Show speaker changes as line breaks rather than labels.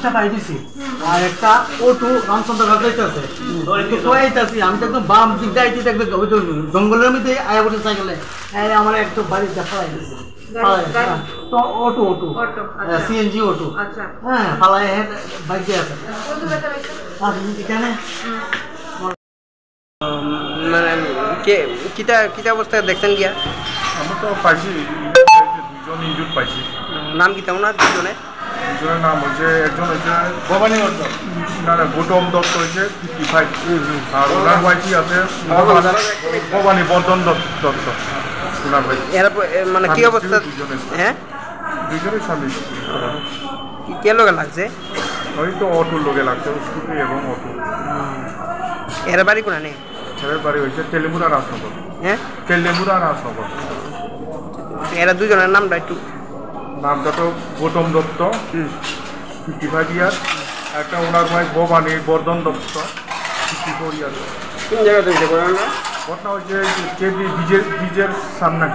20টা পাই দিছি আর একটা O2 রামচন্দ্র ঘাট যাইতেছে একটু কইতাছি আমি তো একদম বাম দিক যাইতে একদম জঙ্গলের মধ্যে আয়া বসে সাইকেলে আমার একটু বাড়ি দেখাই দিছে তো O2 CNG O2 আচ্ছা হ্যাঁ ফালাই বাইক আছে আর এখানে
মানে কিটা কিটা অবস্থায় দেখছেন গিয়া
আমি তো পাইছি দুজন ইনজুর পাইছি
নাম কি তেমন আর দুজনের
নাম হচ্ছে একজন হচ্ছে
ভবানী দত্ত
না গৌতম দত্ত হচ্ছে 55 আর ওনার ওয়াইফি আছে ভবানী বর্ধন দত্ত ওনার ভাই
এর মানে কি অবস্থা হ্যাঁ
দুজনের স্বামী
কে লোকে লাগছে
ওই তো অটোর লোকে লাগছে স্কুটি এবং অটো
এর বাড়ি কোনা নেই
ছেলের বাড়ি হয়েছে তেলেমুরা রাজনগর
হ্যাঁ
তেলেমুরা রাজনগর
এরা দুজনের নামটা একটু
নামটা তো গৌতম দত্ত 55 ইয়ার একটা ওনার ভাই ভবানী বর্ধন দত্ত 54 ইয়ার
কোন জায়গা থেকে
ঘটনা হচ্ছে ব্রিজের সামনে